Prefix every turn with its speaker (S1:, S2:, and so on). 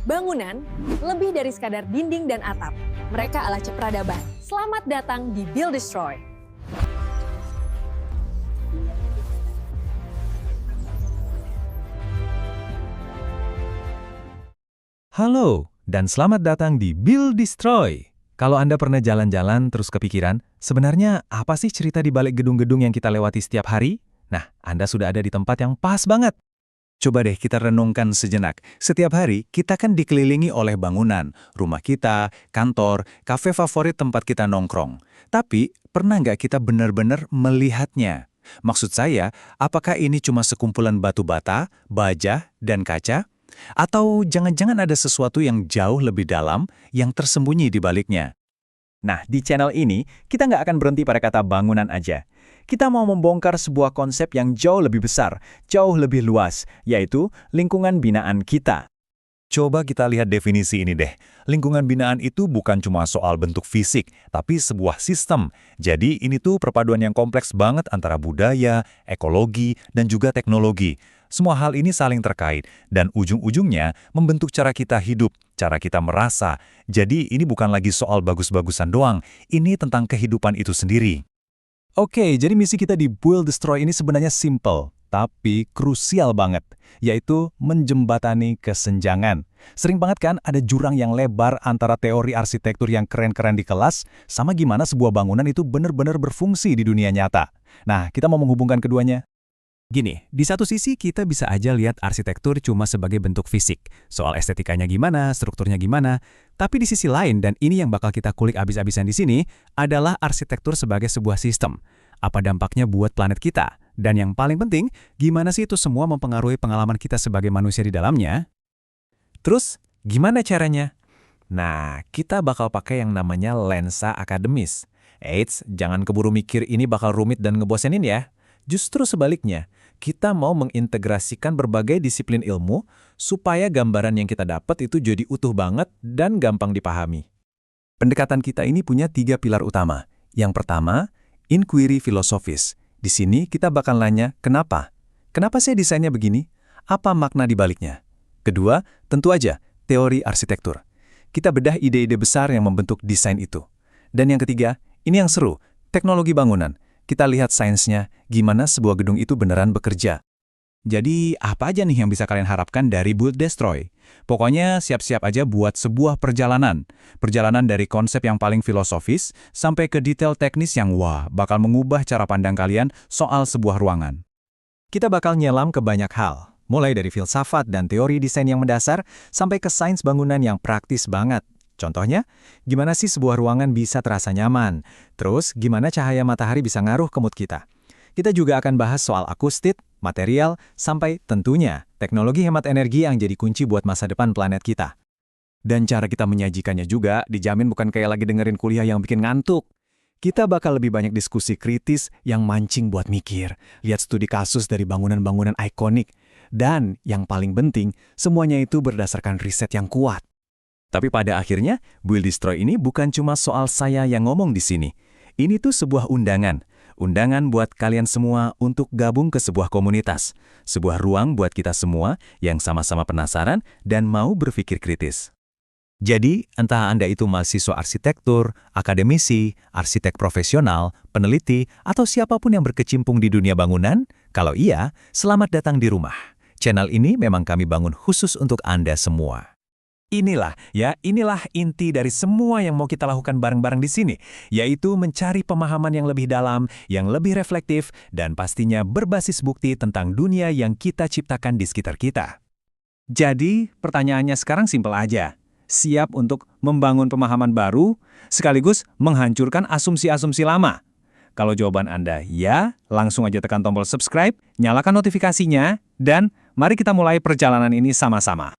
S1: Bangunan lebih dari sekadar dinding dan atap. Mereka adalah peradaban. Selamat datang di Build Destroy.
S2: Halo, dan selamat datang di Build Destroy. Kalau Anda pernah jalan-jalan terus kepikiran, sebenarnya apa sih cerita di balik gedung-gedung yang kita lewati setiap hari? Nah, Anda sudah ada di tempat yang pas banget. Coba deh kita renungkan sejenak. Setiap hari kita kan dikelilingi oleh bangunan, rumah kita, kantor, kafe favorit tempat kita nongkrong. Tapi, pernah nggak kita benar-benar melihatnya? Maksud saya, apakah ini cuma sekumpulan batu bata, baja, dan kaca? Atau jangan-jangan ada sesuatu yang jauh lebih dalam yang tersembunyi di baliknya? Nah, di channel ini, kita nggak akan berhenti pada kata bangunan aja. Kita mau membongkar sebuah konsep yang jauh lebih besar, jauh lebih luas, yaitu lingkungan binaan kita. Coba kita lihat definisi ini deh. Lingkungan binaan itu bukan cuma soal bentuk fisik, tapi sebuah sistem. Jadi ini tuh perpaduan yang kompleks banget antara budaya, ekologi, dan juga teknologi. Semua hal ini saling terkait, dan ujung-ujungnya membentuk cara kita hidup, cara kita merasa. Jadi ini bukan lagi soal bagus-bagusan doang, ini tentang kehidupan itu sendiri. Oke, jadi misi kita di Build Destroy ini sebenarnya simple, tapi krusial banget, yaitu menjembatani kesenjangan. Sering banget kan ada jurang yang lebar antara teori arsitektur yang keren-keren di kelas, sama gimana sebuah bangunan itu benar-benar berfungsi di dunia nyata. Nah, kita mau menghubungkan keduanya. Gini, di satu sisi kita bisa aja lihat arsitektur cuma sebagai bentuk fisik. Soal estetikanya gimana, strukturnya gimana. Tapi di sisi lain, dan ini yang bakal kita kulik abis-abisan di sini, adalah arsitektur sebagai sebuah sistem. Apa dampaknya buat planet kita? Dan yang paling penting, gimana sih itu semua mempengaruhi pengalaman kita sebagai manusia di dalamnya? Terus, gimana caranya? Nah, kita bakal pakai yang namanya lensa akademis. Eits, jangan keburu mikir ini bakal rumit dan ngebosenin ya. Justru sebaliknya, kita mau mengintegrasikan berbagai disiplin ilmu supaya gambaran yang kita dapat itu jadi utuh banget dan gampang dipahami. Pendekatan kita ini punya 3 pilar utama. Yang pertama, inquiry filosofis. Di sini kita bakal nanya, kenapa? Kenapa sih desainnya begini? Apa makna di baliknya? Kedua, tentu aja, teori arsitektur. Kita bedah ide-ide besar yang membentuk desain itu. Dan yang ketiga, ini yang seru, teknologi bangunan. Kita lihat sainsnya, gimana sebuah gedung itu beneran bekerja. Jadi, apa aja nih yang bisa kalian harapkan dari Build Destroy? Pokoknya siap-siap aja buat sebuah perjalanan. Perjalanan dari konsep yang paling filosofis, sampai ke detail teknis yang bakal mengubah cara pandang kalian soal sebuah ruangan. Kita bakal nyelam ke banyak hal, mulai dari filsafat dan teori desain yang mendasar, sampai ke sains bangunan yang praktis banget. Contohnya, gimana sih sebuah ruangan bisa terasa nyaman? Terus, gimana cahaya matahari bisa ngaruh ke mood kita? Kita juga akan bahas soal akustik, material, sampai tentunya teknologi hemat energi yang jadi kunci buat masa depan planet kita. Dan cara kita menyajikannya juga dijamin bukan kayak lagi dengerin kuliah yang bikin ngantuk. Kita bakal lebih banyak diskusi kritis yang mancing buat mikir, lihat studi kasus dari bangunan-bangunan ikonik, dan yang paling penting, semuanya itu berdasarkan riset yang kuat. Tapi pada akhirnya, Build Destroy ini bukan cuma soal saya yang ngomong di sini. Ini tuh sebuah undangan. Undangan buat kalian semua untuk gabung ke sebuah komunitas. Sebuah ruang buat kita semua yang sama-sama penasaran dan mau berpikir kritis. Jadi, entah Anda itu mahasiswa arsitektur, akademisi, arsitek profesional, peneliti, atau siapapun yang berkecimpung di dunia bangunan, kalau iya, selamat datang di rumah. Channel ini memang kami bangun khusus untuk Anda semua. Inilah inti dari semua yang mau kita lakukan bareng-bareng di sini, yaitu mencari pemahaman yang lebih dalam, yang lebih reflektif, dan pastinya berbasis bukti tentang dunia yang kita ciptakan di sekitar kita. Jadi, pertanyaannya sekarang simpel aja. Siap untuk membangun pemahaman baru, sekaligus menghancurkan asumsi-asumsi lama? Kalau jawaban Anda ya, langsung aja tekan tombol subscribe, nyalakan notifikasinya, dan mari kita mulai perjalanan ini sama-sama.